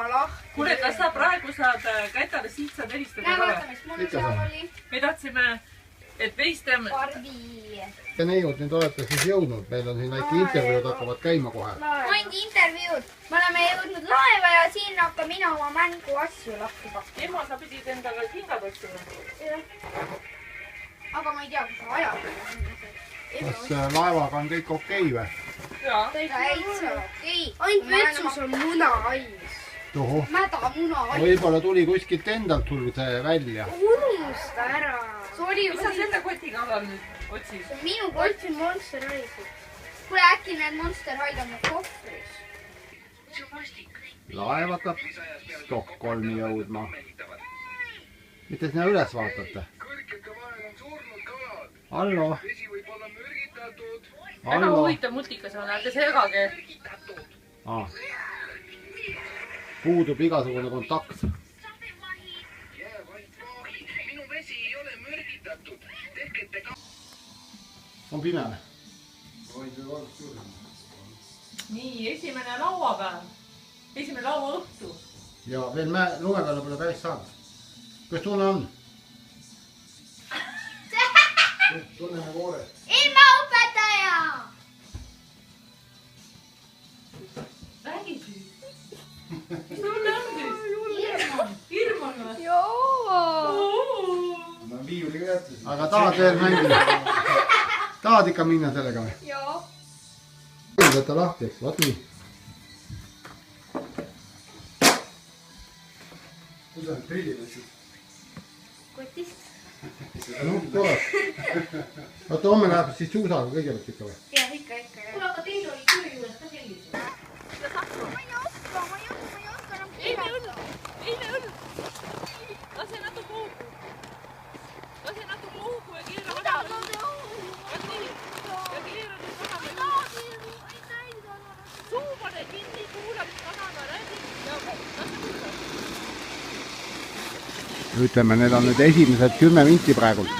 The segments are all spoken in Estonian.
lahti. Kuule, kas sa praegu saad Kätale siit saad helistada? Näe, vaata, mis mul seal oli. Me tahtsime, et Veistem... Barbi. Ja neiud nüüd olete siis jõudnud. Meil on siin väike intervjuud hakkavad käima kohe. Ainult intervjuud. Me oleme jõudnud laeva ja siin hakkab mina oma mängu asju lahti pakkima. Ema, sa pidid endaga kingad otsima. Aga ma ei tea, kus ajab. Kas laevaga on kõik okei või? Jaa. Täitsa okei. Ainult vetsus on munahais. Tohu. Mäda munahais. Võib-olla tuli kuskilt endalt sul see välja. Unusta ära. Mis sa selle koti kallal nüüd otsid? See on minu kott. Otsin Monster High'si. Kuule, äkki need Monster High'd on mu kohvris. Laev hakkab Stockholmi jõudma. Mitte sinna üles vaatate? Hallo? Väga huvitav multikas on, ärge segage. Puudub igasugune kontakt. On pime? Nii, esimene lauapäev. Esimene lauaõhtu. Ja veel lumepeale pole päris saanud. Kuidas tunne on? Tunneme koore. Ilma õpetaja! Räägi siis. Mis tunne on siis? Hirm on või? Joo! Ma viiuli ka jätsin. Aga tahad veel mängida? Tahad ikka minna sellega või? Joo. Võta lahti, eks, vaat nii. Kus on prillid võtsid? Kotist. Tore. Vaata, homme läheb siis suusaga kõigepealt ikka või? Jah, ikka. Kuule, aga teil oli töö juures ka sellised. Ma ei oska enam Eile õll. Lase natuke hoogu. Lase natuke hoogu ja keera madala. Ja nii. Ja keera nüüd madala. Suu pane kinni, kuula, mis madala räägib. Ja lase kuula. Ütleme, need on nüüd esimesed 10 minti praegult.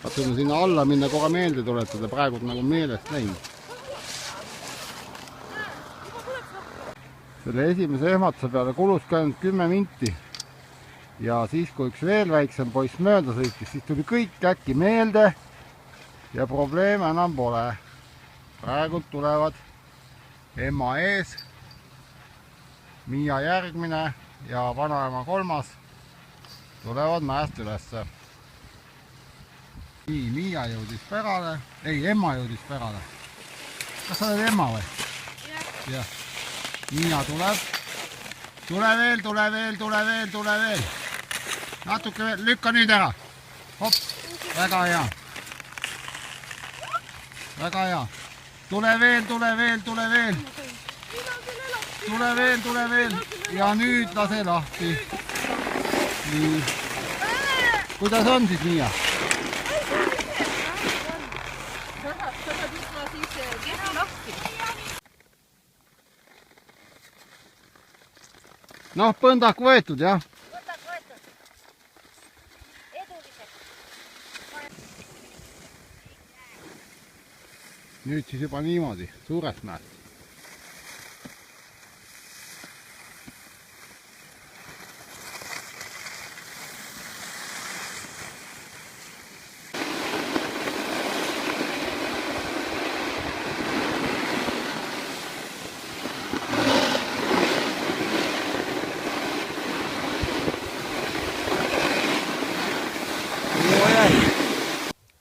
Katsume sinna alla minna kohe meelde tuletada, praegult nagu meelest läinud. Selle esimese ehmatuse peale kulus ka ainult 10 minti. Ja siis, kui üks veel väiksem poiss mööda sõitis, siis tuli kõik äkki meelde. Ja probleeme enam pole. Praegult tulevad ema ees, Miia järgmine ja vanaema kolmas tulevad mäest ülesse. Nii, Miia jõudis pärale. Ei, emma jõudis pärale. Kas sa oled emma või? Jah. Miia tuleb. Tule veel. Natuke veel. Lükka nüüd ära. Hop. Väga hea. Väga hea. Tule veel. Tule veel. Ja nüüd lase lahti. Nii. Kuidas on siis, Miia? Noh, põndak võetud, jah? Võtad võetud. Edulised. Nüüd siis juba niimoodi, suurest mäest.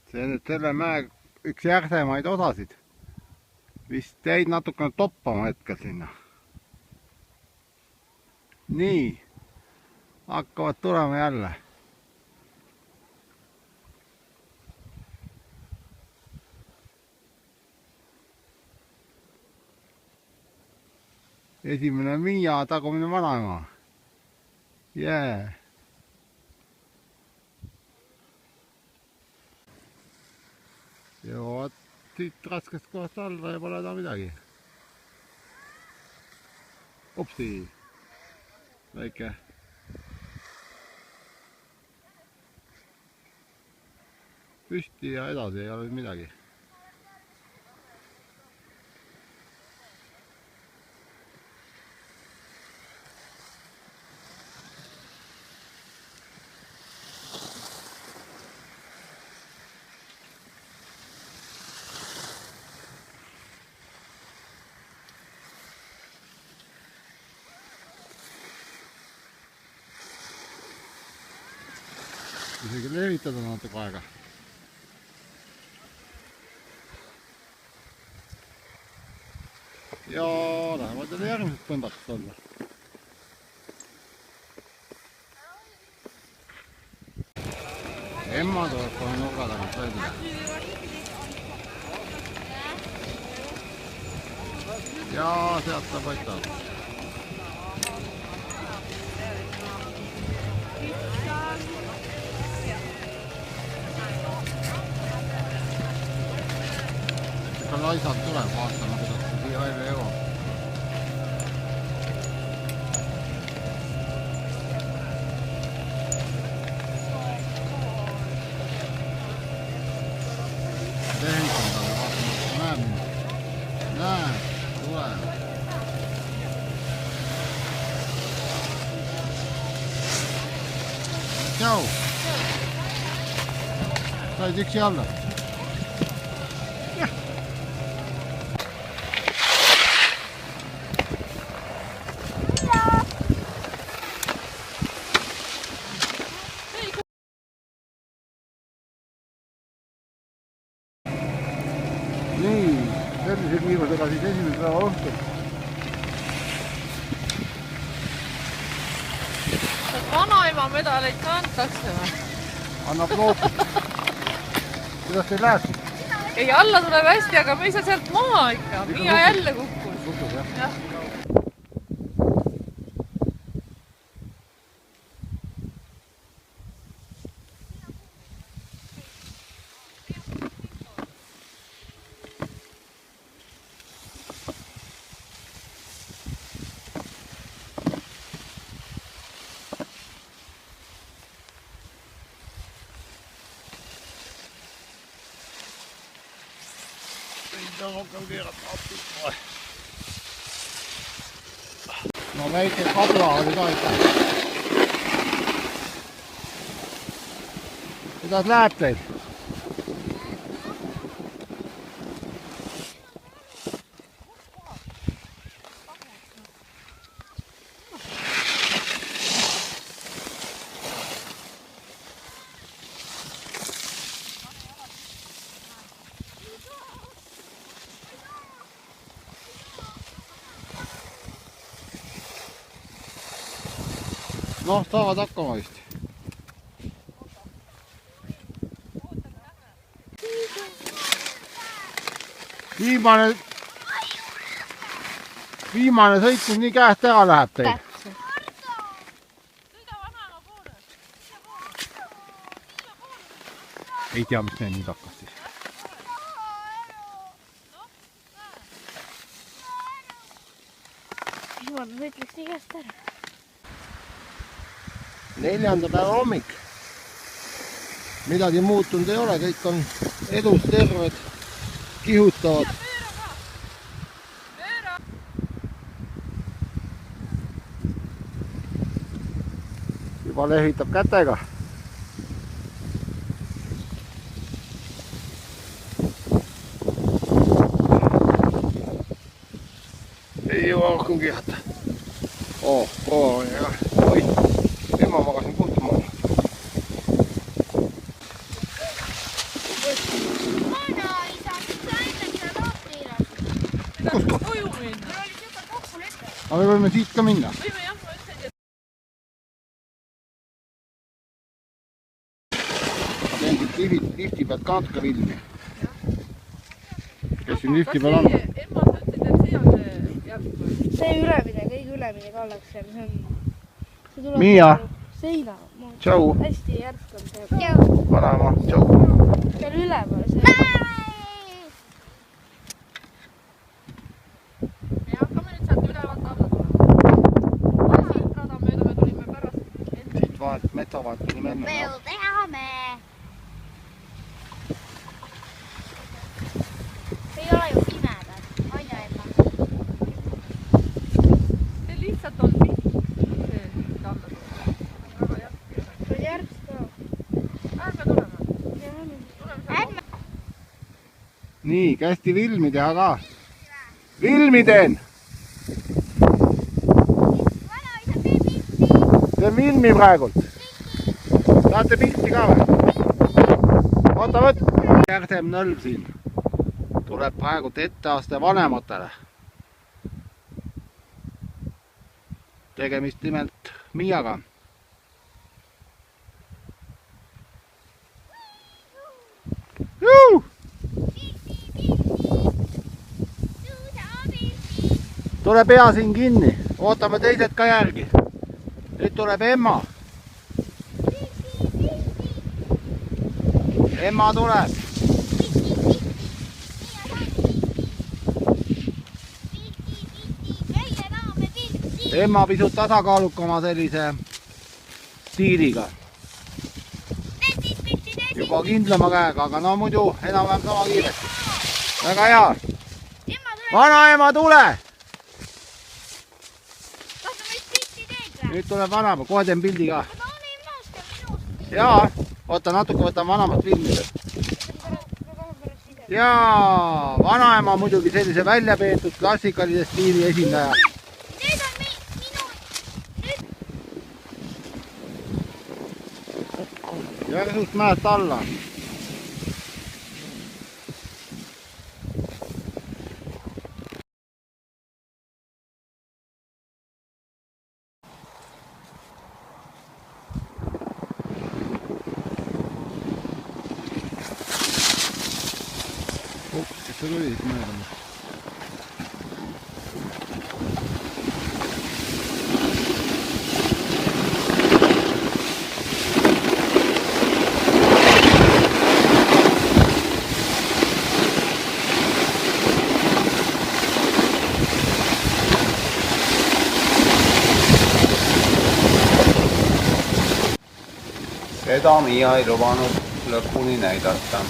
See nüüd selle mäe üks järsemaid osasid. Vist jäid natukene toppama hetkel sinna. Nii. Hakkavad tulema jälle. Esimene Miia, tagumine vanaema. Jee. Jõuavad siit raskest kohast alla ja pole ta midagi. Upsi. Väike. püsti ja edasi ei ole midagi. Isegi levitada natuke aega. Ja lähevad jälle järgmised põndakud olla. Emma tuleb kohe nurga tagant välja. Ja sealt ta paistab. Ikka laisalt tuleb, vaatame kuidas ta siia välja jõuab. Lehitan talle, vaatame, kas ta näeb mind. Näeb, tuleb. Tšau! Said üksi alla? Nii, sellise kiirusega siis esimese päeva õhtul. Kas vanaema medaleid ka antakse või? Annab lootust. Kuidas teil läheb? Ei, alla tuleb hästi, aga me ei saa sealt maha ikka. Miia jälle kukkus. Kukkus, jah? Jah. Ei ole rohkem keerata appi kohe. No väike kabla oli ka ikka. Kuidas läheb teil? Noh, saavad hakkama vist. Viimane sõit nüüd nii käest ära läheb teil. Ei tea, mis neil nüüd hakkas siis. Viimane sõit läks nii käest ära. 4. päeva hommik. Midagi muutunud ei ole, kõik on edus, terved, kihutavad. Juba lehitab kätega. Ei jõua rohkem kihata. Proua on jah. Oi. Emma magasin puhtumaal. Vanaisa, miks sa enne seda tahtid? Mida koju minna? Mul oli siuke kokkulepe. Aga me võime siit ka minna. Võime jah, ma ütlen, Lehti lifti pealt ka natuke vilmi. Kes siin lifti peal on? Emma, sa ütlesid, et see on see jätku. See ülemine, kõige ülemine kallaks seal, see on... Miia. Seina. Tšau. Hästi järsk on see. Vanaema, tšau. Seal üleval see. Me hakkame nüüd sealt ülevalt alla tulema. Siit rada mööda me tulime pärast. Siit metsa vahet tulime enne. teame. ei ole ju pimedad, on ju Emma? See lihtsalt on pilt. See alla tuleb. Väga jätkub. see on järg ka. Ärme tuleme. Ärme. Nii, kästi filmi teha ka. Filmi teen! Teen filmi praegult. Tahate pilti ka või? Oota, võt! Kärdem nõlv siin. Tuleb praegult etteaste vanematele. Tegemist nimelt Miaga. Juu! Tule pea siin kinni. Ootame teised ka järgi. Nüüd tuleb Emma. Emma tuleb. Emma pisut tasakaalukama sellise stiiliga. Juba kindlama käega, aga no muidu enam-vähem sama kiiresti. Väga hea. Vanaema, tule! Nüüd tuleb vanaema, kohe teen pildi ka. Jaa, oota natuke võtan vanemast filmida. Jaa, vanaema muidugi sellise välja peetud klassikalise stiili esindaja. Jääge suust mäest alla. Kes sul oli siit mööda? Seda Miia ei lubanud lõpuni näidata.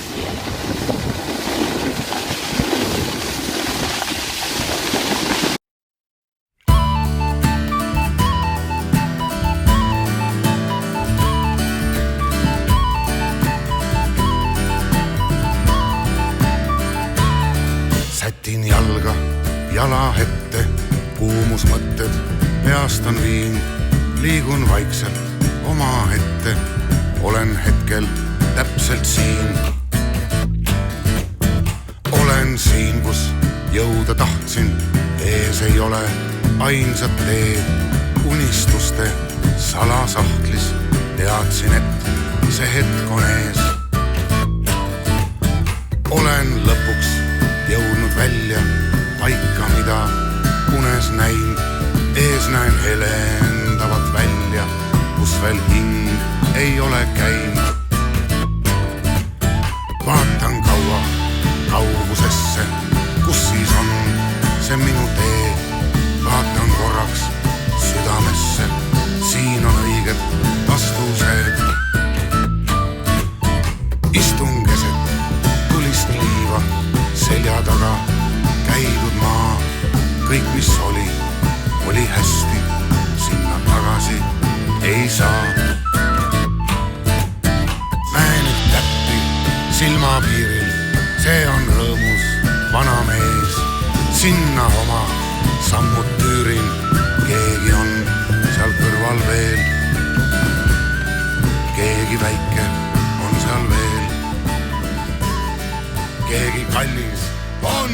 Sätin jalga, jala ette, kuumusmõtted, peast on viin, liigun vaikselt oma ette, olen hetkel täpselt siin. Olen siin, kus jõuda tahtsin, ees ei ole ainsat teed, unistuste salasahtlis teadsin, et see hetk on ees. Olen lõpuks jõudnud välja paika, mida unes näin, ees näen helendavat välja, kus veel hing ei ole käinud. Vaatan kaua kaugusesse, kus siis on see minu tee. Vaatan korraks südamesse, siin on õiged vastused. Istun keset tulist liiva, selja taga käidud maa. Kõik, mis oli hästi, sinna tagasi ei saa. Näen nüüd täppi silmapiiril, see on rõõmus vana mees. Sinna oma sammud tüürin, keegi on seal kõrval veel. Keegi väike on seal veel. Keegi kallis on